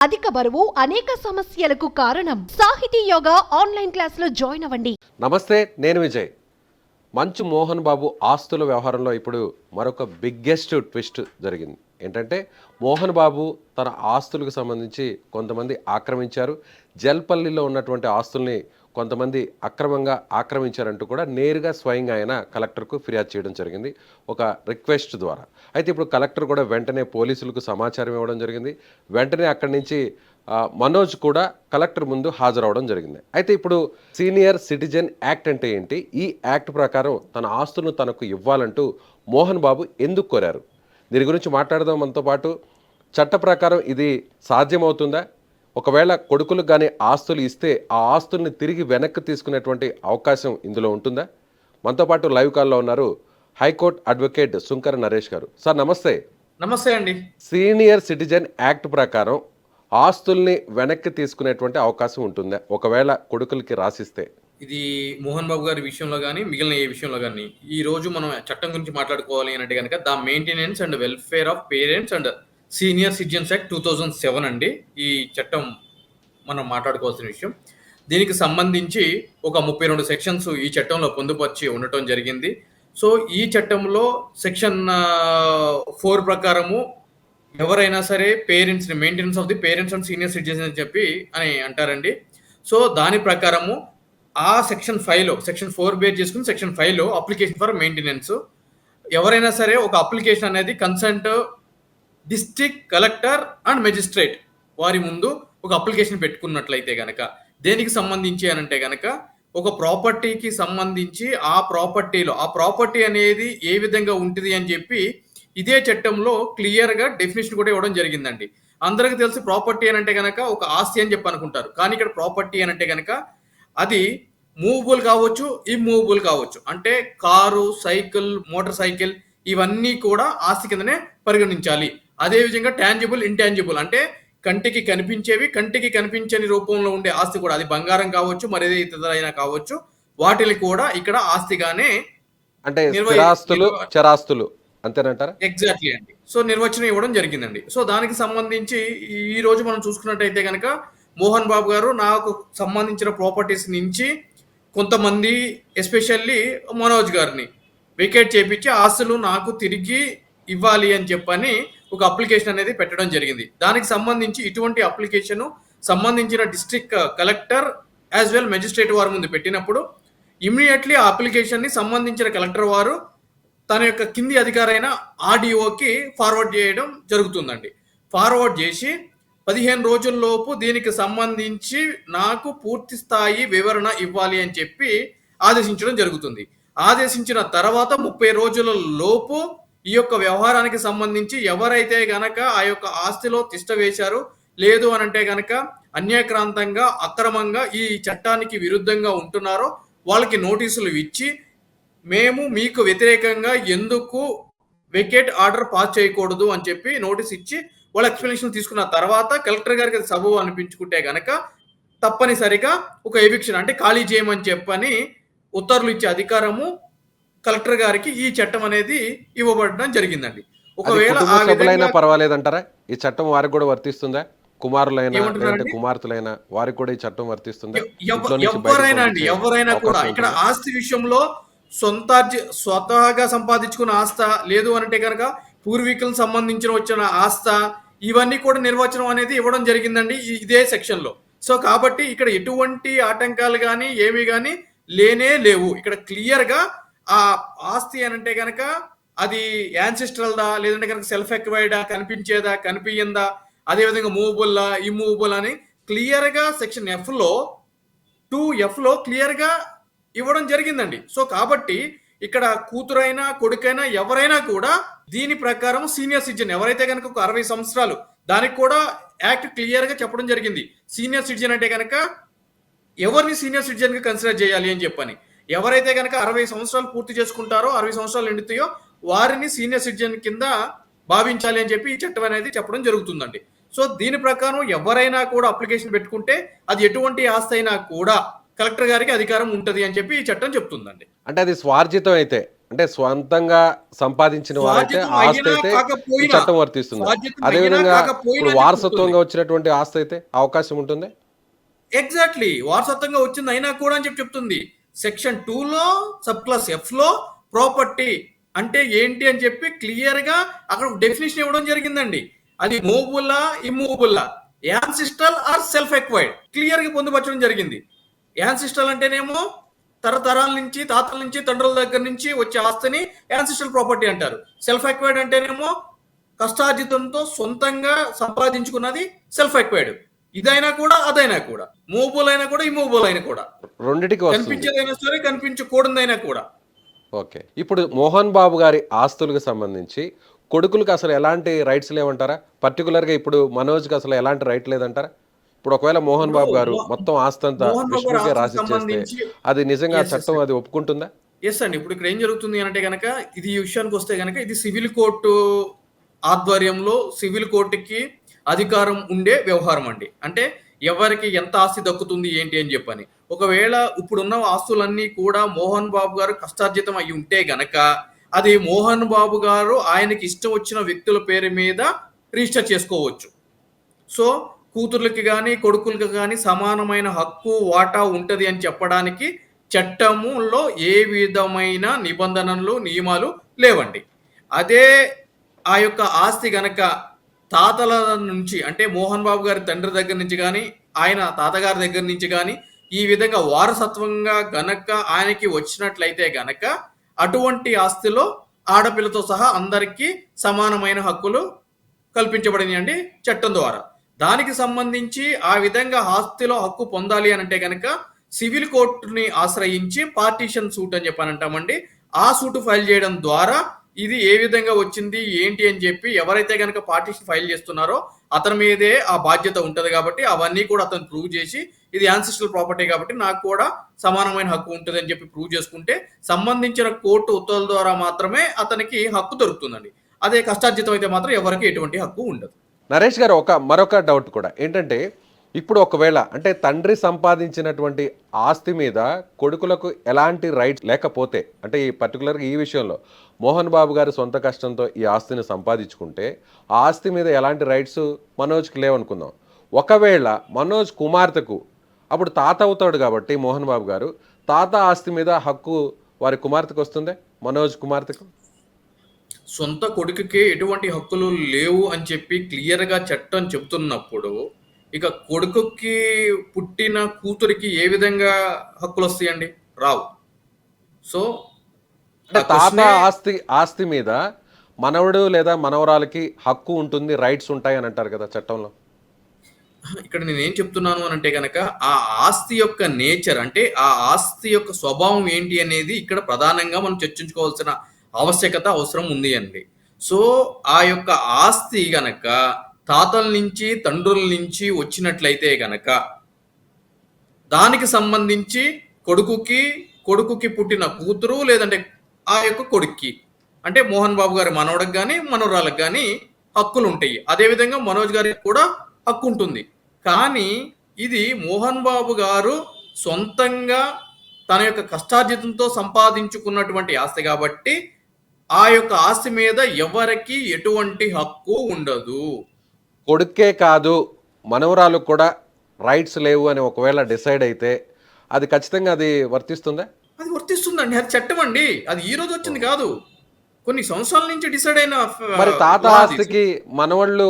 అధిక బరువు అనేక సమస్యలకు కారణం. సాహితీ యోగా ఆన్లైన్ క్లాసులో జాయిన్ అవ్వండి. నమస్తే, నేను విజయ్. మంచు మోహన్ బాబు ఆస్తుల వ్యవహారంలో ఇప్పుడు మరొక బిగ్గెస్ట్ ట్విస్ట్ జరిగింది. ఏంటంటే మోహన్ బాబు తన ఆస్తులకు సంబంధించి కొంతమంది ఆక్రమించారు, జల్పల్లిలో ఉన్నటువంటి ఆస్తుల్ని కొంతమంది అక్రమంగా ఆక్రమించారంటూ కూడా నేరుగా స్వయంగా ఆయన కలెక్టర్కు ఫిర్యాదు చేయడం జరిగింది ఒక రిక్వెస్ట్ ద్వారా. అయితే ఇప్పుడు కలెక్టర్ కూడా వెంటనే పోలీసులకు సమాచారం ఇవ్వడం జరిగింది. వెంటనే అక్కడి నుంచి మనోజ్ కూడా కలెక్టర్ ముందు హాజరవడం జరిగింది. అయితే ఇప్పుడు సీనియర్ సిటిజన్ యాక్ట్ అంటే ఏంటి, ఈ యాక్ట్ ప్రకారం తన ఆస్తులను తనకు ఇవ్వాలంటూ మోహన్ బాబు ఎందుకు కోరారు, దీని గురించి మాట్లాడదాం. మనతో పాటు చట్ట ప్రకారం ఇది సాధ్యమవుతుందా, ఒకవేళ కొడుకులకు కానీ ఆస్తులు ఇస్తే ఆ ఆస్తుల్ని తిరిగి వెనక్కి తీసుకునేటువంటి అవకాశం ఇందులో ఉంటుందా? మనతో పాటు లైవ్ కాల్లో ఉన్నారు హైకోర్టు అడ్వకేట్ సుంకర నరేష్ గారు. సార్ నమస్తే. నమస్తే అండి. సీనియర్ సిటిజన్ యాక్ట్ ప్రకారం ఆస్తుల్ని వెనక్కి తీసుకునేటువంటి అవకాశం ఉంటుందా ఒకవేళ కొడుకులకి రాసిస్తే? ఇది మోహన్ బాబు గారి విషయంలో కానీ మిగిలిన ఏ విషయంలో కానీ ఈ రోజు మనం చట్టం గురించి మాట్లాడుకోవాలి అంటే కనుక the maintenance and welfare of parents and senior citizens act 2007 అండి. ఈ చట్టం మనం మాట్లాడుకోవాల్సిన విషయం. దీనికి సంబంధించి ఒక 32 సెక్షన్స్ ఈ చట్టంలో పొందుపరిచి ఉండటం జరిగింది. సో ఈ చట్టంలో సెక్షన్ 4 ప్రకారము ఎవరైనా సరే పేరెంట్స్ని maintenance of the parents and senior citizens అని చెప్పి అని అంటారండి. సో దాని ప్రకారము ఆ సెక్షన్ 5లో సెక్షన్ 4 బేస్ చేసుకుని సెక్షన్ 5లో అప్లికేషన్ ఫర్ మెయింటెనెన్స్ ఎవరైనా సరే ఒక అప్లికేషన్ అనేది concerned district collector and magistrate వారి ముందు ఒక అప్లికేషన్ పెట్టుకున్నట్లయితే కనుక దేనికి సంబంధించి అని అంటే కనుక ఒక ప్రాపర్టీకి సంబంధించి ఆ ప్రాపర్టీ అనేది ఏ విధంగా ఉంటుంది అని చెప్పి ఇదే చట్టంలో క్లియర్గా డెఫినేషన్ కూడా ఇవ్వడం జరిగిందండి. అందరికీ తెలిసి ప్రాపర్టీ అని అంటే కనుక ఒక ఆస్తి అని చెప్పి అనుకుంటారు, కానీ ఇక్కడ ప్రాపర్టీ అని అంటే కనుక అది మూవబుల్ కావచ్చు, ఇమ్మూవబుల్ కావచ్చు. అంటే కారు, సైకిల్, మోటార్ సైకిల్ ఇవన్నీ కూడా ఆస్తి కిందనే పరిగణించాలి. అదేవిధంగా టాంజిబుల్, ఇంటాంజిబుల్ అంటే కంటికి కనిపించేవి, కంటికి కనిపించని రూపంలో ఉండే ఆస్తి కూడా, అది బంగారం కావచ్చు, మరేదే ఇతరులైనా కావచ్చు, వాటిని కూడా ఇక్కడ ఆస్తిగానే అంటే స్థిరాస్తులు, చరాస్తులు అంతేనంటారా? ఎగ్జాక్ట్లీ అండి. సో నిర్వచనం ఇవ్వడం జరిగిందండి. సో దానికి సంబంధించి ఈ రోజు మనం చూసుకున్నట్టయితే కనుక మోహన్ బాబు గారు నాకు సంబంధించిన ప్రాపర్టీస్ నుంచి కొంతమంది ఎస్పెషల్లీ మనోజ్ గారిని వెకేట్ చేపించి ఆస్తులు నాకు తిరిగి ఇవ్వాలి అని చెప్పని ఒక అప్లికేషన్ అనేది పెట్టడం జరిగింది. దానికి సంబంధించి ఇటువంటి అప్లికేషన్ సంబంధించిన district collector as well magistrate వారి ముందు పెట్టినప్పుడు ఇమ్మీడియట్లీ ఆ అప్లికేషన్ని సంబంధించిన కలెక్టర్ వారు తన యొక్క కింది అధికారైన ఆర్డీఓకి ఫార్వర్డ్ చేయడం జరుగుతుందండి. ఫార్వర్డ్ చేసి 15 రోజుల్లోపు దీనికి సంబంధించి నాకు పూర్తి స్థాయి వివరణ ఇవ్వాలి అని చెప్పి ఆదేశించడం జరుగుతుంది. ఆదేశించిన తర్వాత 30 రోజుల లోపు ఈ యొక్క వ్యవహారానికి సంబంధించి ఎవరైతే గనక ఆ యొక్క ఆస్తిలో తిష్ట వేశారు, లేదు అని అంటే గనక అన్యాక్రాంతంగా అక్రమంగా ఈ చట్టానికి విరుద్ధంగా ఉంటున్నారో వాళ్ళకి నోటీసులు ఇచ్చి మేము మీకు వ్యతిరేకంగా ఎందుకు వెకేట్ ఆర్డర్ పాస్ చేయకూడదు అని చెప్పి నోటీస్ ఇచ్చి వాళ్ళ ఎక్స్ప్లెనేషన్ తీసుకున్న తర్వాత కలెక్టర్ గారికి అది సబబు అనిపించుకుంటే గనక తప్పనిసరిగా ఒక ఎవిక్షన్ అంటే ఖాళీ చేయమని చెప్పని ఉత్తర్వులు ఇచ్చే అధికారము కలెక్టర్ గారికి ఈ చట్టం అనేది ఇవ్వబడడం జరిగిందండి. ఒకవేళ పర్వాలేదంటారా ఈ చట్టం వారికి కూడా వర్తిస్తుందా? కుమారులైనా కుమార్తెలైనా వారికి కూడా ఈ చట్టం వర్తిస్తుందా? ఎవరైనా అండి, ఎవరైనా కూడా ఇక్కడ ఆస్తి విషయంలో స్వతహాగా సంపాదించుకున్న ఆస్త, లేదు అంటే కనుక పూర్వీకులకు సంబంధించిన వచ్చిన ఆస్త, ఇవన్నీ కూడా నిర్వచనం అనేది ఇవ్వడం జరిగిందండి ఇదే సెక్షన్ లో. సో కాబట్టి ఇక్కడ ఎటువంటి ఆటంకాలు కానీ ఏమి కానీ లేనే లేవు. ఇక్కడ క్లియర్ గా ఆ ఆస్తి అని అంటే కనుక అది యాన్సిస్ట్రల్దా, లేదంటే కనుక సెల్ఫ్ ఎక్వైర్డా, కనిపించేదా, కనిపించిందా, అదేవిధంగా మూవబుల్లా, ఇమ్మూవబుల్ అని క్లియర్ గా సెక్షన్ F లో క్లియర్ గా ఇవ్వడం జరిగిందండి. సో కాబట్టి ఇక్కడ కూతురైనా కొడుకైనా ఎవరైనా కూడా దీని ప్రకారం సీనియర్ సిటిజన్ ఎవరైతే కనుక ఒక 60 సంవత్సరాలు, దానికి కూడా యాక్ట్ క్లియర్ గా చెప్పడం జరిగింది. సీనియర్ సిటిజన్ అంటే కనుక ఎవరిని సీనియర్ సిటిజన్ గా కన్సిడర్ చేయాలి అని చెప్పని, ఎవరైతే కనుక 60 సంవత్సరాలు పూర్తి చేసుకుంటారో, 60 సంవత్సరాలు నిండుతాయో వారిని సీనియర్ సిటిజన్ కింద భావించాలి అని చెప్పి ఈ చట్టం అనేది చెప్పడం జరుగుతుందండి. సో దీని ప్రకారం ఎవరైనా కూడా అప్లికేషన్ పెట్టుకుంటే అది ఎటువంటి ఆస్తి అయినా కూడా కలెక్టర్ గారికి అధికారం ఉంటది అని చెప్పి ఈ చట్టం చెప్తుందండి. అంటే అది స్వార్జితం అయితే అంటే స్వంతంగా సంపాదించిన వారైతే స్వాధీనం ఆ ఆస్తి అయినా అయితే ఈ కాకపోయినా చట్టం వర్తిస్తుంది. స్వాధీనం అయినా అదేవిధంగా కాకపోయినా ఇప్పుడు అని చెప్తుంది. వారసత్వంగా వచ్చినటువంటి ఆస్తి అయితే అవకాశం ఉంటుంది. ఎగ్జాక్ట్లీ వారసత్వంగా వచ్చింది అయినా కూడా అని చెప్తుంది. సెక్షన్ 2లో సబ్ క్లాస్ ఎఫ్ లో ప్రాపర్టీ అంటే ఏంటి అని చెప్పి క్లియర్ గా అక్కడ డెఫినేషన్ ఇవ్వడం జరిగిందండి. అది మూవబుల్లా ఇమ్మూవబుల్లా ancestral or self acquired clear గా పొందుపరచడం జరిగింది. యాన్సిస్టల్ అంటేనేమో తరతరాల నుంచి తాతల నుంచి తండ్రుల దగ్గర నుంచి వచ్చే ఆస్తిని యాన్సిస్టల్ ప్రాపర్టీ అంటారు. సెల్ఫ్ ఎక్వైర్డ్ అంటేనేమో కష్టార్జితంతో సొంతంగా సంపాదించుకున్నది సెల్ఫ్ ఎక్వైర్డ్. ఇదైనా కూడా అదైనా కూడా మూవబుల్ అయినా కూడా ఇమూవబుల్ అయినా కూడా రెండిటికి వస్తుంది. కనిపించేదైనా సరే కనిపించకూడదైనా కూడా. ఓకే. ఇప్పుడు మోహన్ బాబు గారి ఆస్తులకు సంబంధించి కొడుకులకు అసలు ఎలాంటి రైట్స్ లేవంటారా? పర్టికులర్గా ఇప్పుడు మనోజ్కి అసలు ఎలాంటి రైట్ లేదంటారా? ఇప్పుడు ఒకవేళ మోహన్ బాబు గారు మొత్తం ఆస్తి అంతా మోహన్ బాబు గారి విష్ణుకే ఆస్తికి రాసిచ్చేస్తే సంబంధించి అది నిజంగా Yes, yes, చట్టం అది ఒప్పుకుంటుందా? ఎస్ అండి. ఇప్పుడు ఇక్కడ ఏం జరుగుతుంది అంటే గనక ఇది ఈ విషయానికి వస్తే గనక ఇది సివిల్ కోర్టు ఆధ్వర్యంలో సివిల్ కోర్టుకి అధికారం ఉండే వ్యవహారం అండి. అంటే ఎవరికి ఎంత ఆస్తి దక్కుతుంది ఏంటి అని చెప్పని. ఒకవేళ ఇప్పుడున్న ఆస్తులన్నీ కూడా మోహన్ బాబు గారు కష్టార్జితం అయి ఉంటే గనక అది మోహన్ బాబు గారు ఆయనకి ఇష్టం వచ్చిన వ్యక్తుల పేరు మీద రిజిస్టర్ చేసుకోవచ్చు. సో కూతుర్లకి కానీ కొడుకులకి కానీ సమానమైన హక్కు వాటా ఉంటుంది అని చెప్పడానికి చట్టములో ఏ విధమైన నిబంధనలు నియమాలు లేవండి. అదే ఆ యొక్క ఆస్తి గనక తాతల నుంచి అంటే మోహన్ బాబు గారి తండ్రి దగ్గర నుంచి కానీ ఆయన తాతగారి దగ్గర నుంచి కానీ ఈ విధంగా వారసత్వంగా గనక ఆయనకి వచ్చినట్లయితే గనక అటువంటి ఆస్తిలో ఆడపిల్లతో సహా అందరికీ సమానమైన హక్కులు కల్పించబడినాయండి చట్టం ద్వారా. దానికి సంబంధించి ఆ విధంగా ఆస్తిలో హక్కు పొందాలి అని అంటే కనుక సివిల్ కోర్టుని ఆశ్రయించి పార్టీషన్ సూట్ అని చెప్పని అంటామండి. ఆ సూట్ ఫైల్ చేయడం ద్వారా ఇది ఏ విధంగా వచ్చింది ఏంటి అని చెప్పి ఎవరైతే కనుక పార్టీషన్ ఫైల్ చేస్తున్నారో అతని మీదే ఆ బాధ్యత ఉంటది కాబట్టి అవన్నీ కూడా అతను ప్రూవ్ చేసి ఇది యాన్సిస్ట్రల్ ప్రాపర్టీ కాబట్టి నాకు కూడా సమానమైన హక్కు ఉంటుంది అని చెప్పి ప్రూవ్ చేసుకుంటే సంబంధించిన కోర్టు ఉత్తర్వుల ద్వారా మాత్రమే అతనికి హక్కు దొరుకుతుందండి. అదే కష్టార్జితం అయితే మాత్రం ఎవరికి ఎటువంటి హక్కు ఉండదు. నరేష్ గారు మరొక డౌట్ కూడా ఏంటంటే ఇప్పుడు ఒకవేళ అంటే తండ్రి సంపాదించినటువంటి ఆస్తి మీద కొడుకులకు ఎలాంటి రైట్స్ లేకపోతే అంటే ఈ పర్టికులర్గా ఈ విషయంలో మోహన్ బాబు గారు సొంత కష్టంతో ఈ ఆస్తిని సంపాదించుకుంటే ఆ ఆస్తి మీద ఎలాంటి రైట్స్ మనోజ్కి లేవనుకుందాం. ఒకవేళ మనోజ్ కుమార్తెకు అప్పుడు తాత అవుతాడు కాబట్టి మోహన్ బాబు గారు తాత ఆస్తి మీద హక్కు వారి కుమార్తెకు వస్తుందే మనోజ్ కుమార్తెకు? సొంత కొడుకుకి ఎటువంటి హక్కులు లేవు అని చెప్పి క్లియర్గా చట్టం చెబుతున్నప్పుడు ఇక కొడుకుకి పుట్టిన కూతురికి ఏ విధంగా హక్కులు వస్తాయండి? రావు. సో అంటే తాత ఆస్తి మీద మనవడు లేదా మనవరాలకి హక్కు ఉంటుంది, రైట్స్ ఉంటాయి అని అంటారు కదా చట్టంలో. ఇక్కడ నేను ఏం చెప్తున్నాను అని అంటే కనుక ఆ ఆస్తి యొక్క నేచర్ అంటే ఆ ఆస్తి యొక్క స్వభావం ఏంటి అనేది ఇక్కడ ప్రధానంగా మనం చర్చించుకోవాల్సిన ఆవశ్యకత అవసరం ఉంది అండి. సో ఆ యొక్క ఆస్తి గనక తాతల నుంచి తండ్రుల నుంచి వచ్చినట్లయితే గనక దానికి సంబంధించి కొడుకుకి పుట్టిన కూతురు లేదంటే ఆ యొక్క కొడుక్కి అంటే మోహన్ బాబు గారి మనవడికి కానీ మనవరాలకు కానీ హక్కులు ఉంటాయి. అదేవిధంగా మనోజ్ గారికి కూడా హక్కు ఉంటుంది. కానీ ఇది మోహన్ బాబు గారు సొంతంగా తన యొక్క కష్టార్జితంతో సంపాదించుకున్నటువంటి ఆస్తి కాబట్టి ఆ యొక్క ఆస్తి మీద ఎవరికి ఎటువంటి హక్కు ఉండదు. కొడుకే కాదు మనవరాలకు కూడా రైట్స్ లేవు అని ఒకవేళ డిసైడ్ అయితే అది ఖచ్చితంగా అది వర్తిస్తుందా? అది వర్తిస్తుందండి. అది చట్టం అండి. అది ఈ రోజు వచ్చింది కాదు, కొన్ని సంవత్సరాల నుంచి డిసైడ్ అయిన మరి తాత law అది. ఆస్తికి మనవాళ్ళు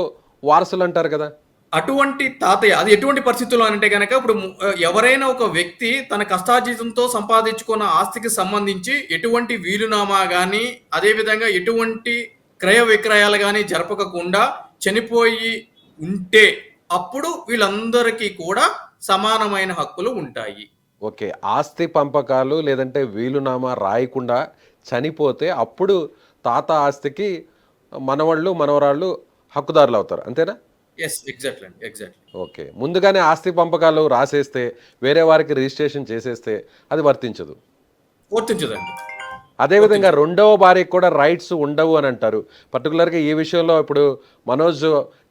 వారసులు అంటారు కదా. అటువంటి తాతయ్య అది ఎటువంటి పరిస్థితుల్లో అంటే కనుక ఇప్పుడు ఎవరైనా ఒక వ్యక్తి తన కష్టార్జితంతో సంపాదించుకున్న ఆస్తికి సంబంధించి ఎటువంటి వీలునామా కానీ అదేవిధంగా ఎటువంటి క్రయ విక్రయాలు కానీ జరపకుండా చనిపోయి ఉంటే అప్పుడు వీళ్ళందరికీ కూడా సమానమైన హక్కులు ఉంటాయి. ఓకే. ఆస్తి పంపకాలు లేదంటే వీలునామా రాయకుండా చనిపోతే అప్పుడు తాత ఆస్తికి మనవాళ్ళు మనవరాళ్ళు హక్కుదారులు అవుతారు అంతేనా? ఎస్, ఎగ్జాక్ట్లీ అండి, ఎగ్జాక్ట్లీ. ఓకే. ముందుగానే ఆస్తి పంపకాలు రాసేస్తే వేరే వారికి రిజిస్ట్రేషన్ చేసేస్తే అది వర్తించదు. వర్తించదండి. అదేవిధంగా రెండవ భార్యకు కూడా రైట్స్ ఉండవు అని అంటారు. పర్టికులర్గా ఈ విషయంలో ఇప్పుడు మనోజ్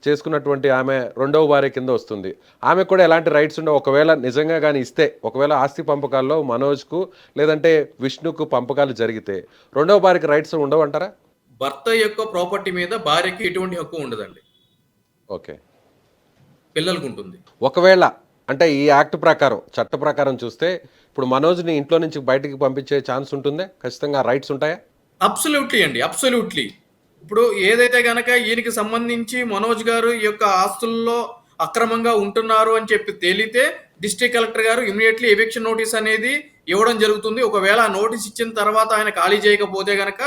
చేసుకున్నటువంటి ఆమె రెండవ భార్య కింద వస్తుంది. ఆమె కూడా ఎలాంటి రైట్స్ ఉండవు. ఒకవేళ నిజంగా కానీ ఇస్తే, ఒకవేళ ఆస్తి పంపకాల్లో మనోజ్కు లేదంటే విష్ణుకు పంపకాలు జరిగితే రెండవ భార్యకి రైట్స్ ఉండవు అంటారా? భర్త యొక్క ప్రాపర్టీ మీద భార్యకి ఎటువంటి హక్కు ఉండదండి. ఓకే. పిల్లలకు ఉంటుంది. ఒకవేళ అంటే ఈ యాక్ట్ ప్రకారం, చట్ట ప్రకారం చూస్తే ఇప్పుడు మనోజ్ని ఇంట్లో నుంచి బయటికి పంపించే ఛాన్స్ ఉంటుందే? ఖచ్చితంగా రైట్స్ ఉంటాయా? అబ్సల్యూట్లీ అండి, అబ్సల్యూట్లీ. ఇప్పుడు ఏదైతే గనక ఈయనకి సంబంధించి మనోజ్ గారు ఈ యొక్క ఆస్తుల్లో అక్రమంగా ఉంటున్నారు అని చెప్పి తేలితే డిస్ట్రిక్ట్ కలెక్టర్ గారు ఇమీడియట్లీ ఎవిక్షన్ నోటీస్ అనేది ఇవ్వడం జరుగుతుంది. ఒకవేళ ఆ నోటీస్ ఇచ్చిన తర్వాత ఆయన ఖాళీ చేయకపోతే గనక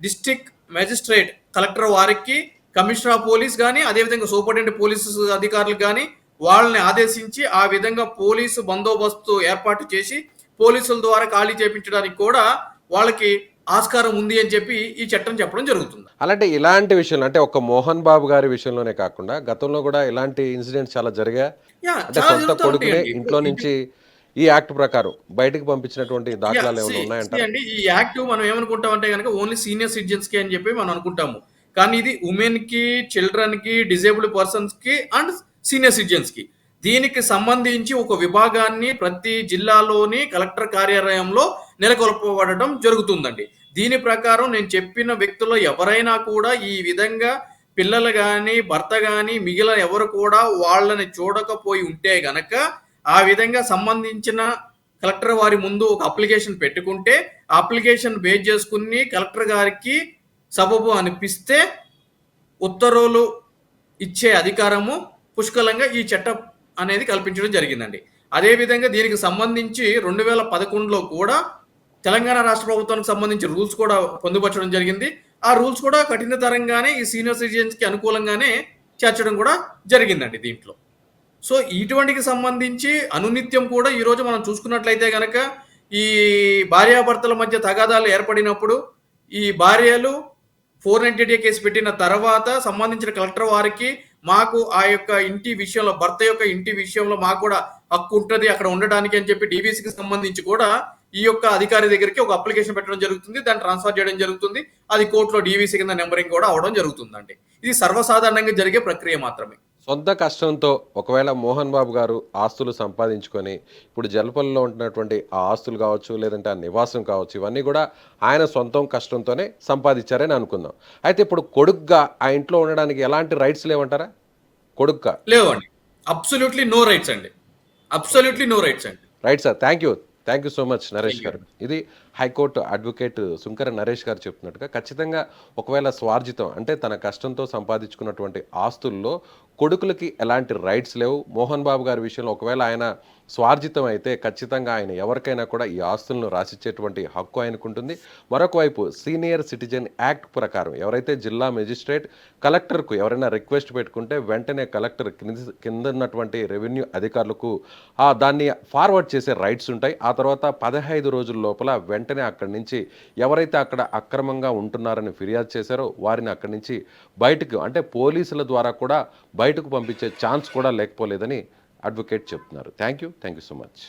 డిస్ట్రిక్ట్ మెజిస్ట్రేట్ కలెక్టర్ వారికి కమిషనర్ ఆఫ్ పోలీస్ కానీ, అదేవిధంగా సూపరింటెండెంట్ పోలీసు అధికారులకు కానీ వాళ్ళని ఆదేశించి ఆ విధంగా పోలీసు బందోబస్తు ఏర్పాటు చేసి పోలీసుల ద్వారా ఖాళీ చేయించడానికి కూడా వాళ్ళకి ఆస్కారం ఉంది అని చెప్పి ఈ చట్టం చెప్పడం జరుగుతుంది. అలాంటి ఇలాంటి విషయంలో అంటే ఒక మోహన్ బాబు గారి విషయంలోనే కాకుండా గతంలో కూడా ఇలాంటి ఇన్సిడెంట్స్ చాలా జరిగా, అంటే చాలా సొంత జరుగుతూ కొడుకునే ఉంటాయండి. ఇంట్లో నుంచి ఈ యాక్ట్ ప్రకారం బయటికి పంపించినటువంటి దాఖలాలు ఏమైనా ఉన్నాయంటారా? అండి, ఈ యాక్ట్ మనం ఏమనుకుంటాం అంటే కనుక ఓన్లీ సీనియర్ సిటిజన్స్ కి అని చెప్పి మనం అనుకుంటాము. కానీ ఇది ఉమెన్ కి, చిల్డ్రన్ కి, డిజేబుల్డ్ పర్సన్స్ కి అండ్ సీనియర్ సిటిజన్స్ కి దీనికి సంబంధించి ఒక విభాగాన్ని ప్రతి జిల్లాలోని కలెక్టర్ కార్యాలయంలో నెలకొల్పబడటం జరుగుతుందండి. దీని ప్రకారం నేను చెప్పిన వ్యక్తుల్లో ఎవరైనా కూడా ఈ విధంగా పిల్లలు కానీ, భర్త కానీ, మిగిలిన ఎవరు కూడా వాళ్ళని చూడకపోయి ఉంటే గనక ఆ విధంగా సంబంధించిన కలెక్టర్ వారి ముందు ఒక అప్లికేషన్ పెట్టుకుంటే ఆ అప్లికేషన్ బేస్ చేసుకుని కలెక్టర్ గారికి సబబు అనిపిస్తే ఉత్తర్వులు ఇచ్చే అధికారము పుష్కలంగా ఈ చట్టం అనేది కల్పించడం జరిగిందండి. అదేవిధంగా దీనికి సంబంధించి 2011లో కూడా తెలంగాణ రాష్ట్ర ప్రభుత్వానికి సంబంధించి రూల్స్ కూడా పొందుపరచడం జరిగింది. ఆ రూల్స్ కూడా కఠినతరంగానే ఈ సీనియర్ సిటిజన్స్కి అనుకూలంగానే చేర్చడం కూడా జరిగిందండి దీంట్లో. సో ఇటువంటికి సంబంధించి అనునిత్యం కూడా ఈరోజు మనం చూసుకున్నట్లయితే కనుక ఈ భార్యాభర్తల మధ్య తగాదాలు ఏర్పడినప్పుడు ఈ భార్యలు 490 కేసు పెట్టిన తర్వాత సంబంధించిన కలెక్టర్ వారికి మాకు ఆ యొక్క ఇంటి విషయంలో, భర్త యొక్క ఇంటి విషయంలో మాకు కూడా హక్కు ఉంటుంది అక్కడ ఉండడానికి అని చెప్పి డీవీసీకి సంబంధించి కూడా ఈ యొక్క అధికారి దగ్గరికి ఒక అప్లికేషన్ పెట్టడం జరుగుతుంది. దాన్ని ట్రాన్స్ఫర్ చేయడం జరుగుతుంది. అది కోర్టులో డీవీసీ కింద నెంబరింగ్ కూడా అవడం జరుగుతుందండి. ఇది సర్వసాధారణంగా జరిగే ప్రక్రియ మాత్రమే. సొంత కష్టంతో ఒకవేళ మోహన్ బాబు గారు ఆస్తులు సంపాదించుకొని ఇప్పుడు జలపల్లిలో ఉంటున్నటువంటి ఆ ఆస్తులు కావచ్చు, లేదంటే ఆ నివాసం కావచ్చు, ఇవన్నీ కూడా ఆయన సొంతం కష్టంతోనే సంపాదించారని అనుకుందాం. అయితే ఇప్పుడు కొడుగ్గా ఆ ఇంట్లో ఉండడానికి ఎలాంటి రైట్స్ లేవంటారా? కొడుగ్గా లేవండి. అబ్సల్యూట్లీ నో రైట్స్ అండి. అబ్సల్యూట్లీ నో రైట్స్ అండి. Right sir, thank you so much Naresh గారు. ఇది హైకోర్టు అడ్వకేట్ సుంకర నరేష్ గారు చెప్తున్నట్టుగా ఖచ్చితంగా ఒకవేళ స్వార్జితం అంటే తన కష్టంతో సంపాదించుకున్నటువంటి ఆస్తుల్లో కొడుకులకి ఎలాంటి రైట్స్ లేవు. మోహన్ బాబు గారి విషయంలో ఒకవేళ ఆయన స్వార్జితం అయితే ఖచ్చితంగా ఆయన ఎవరికైనా కూడా ఈ ఆస్తులను రాసిచ్చేటువంటి హక్కు ఆయనకుంటుంది. మరొక వైపు సీనియర్ సిటిజన్ యాక్ట్ ప్రకారం ఎవరైతే జిల్లా మెజిస్ట్రేట్ కలెక్టర్కు ఎవరైనా రిక్వెస్ట్ పెట్టుకుంటే వెంటనే కలెక్టర్ కింద ఉన్నటువంటి రెవెన్యూ అధికారులకు దాన్ని ఫార్వర్డ్ చేసే రైట్స్ ఉంటాయి. ఆ తర్వాత 15 రోజుల లోపల వెంటనే అక్కడి నుంచి ఎవరైతే అక్కడ అక్రమంగా ఉంటున్నారని ఫిర్యాదు చేశారో వారిని అక్కడి నుంచి బయటకు అంటే పోలీసుల ద్వారా కూడా బయటకు పంపించే ఛాన్స్ కూడా లేకపోలేదని అడ్వకేట్ చెప్తున్నారు. Thank you so much.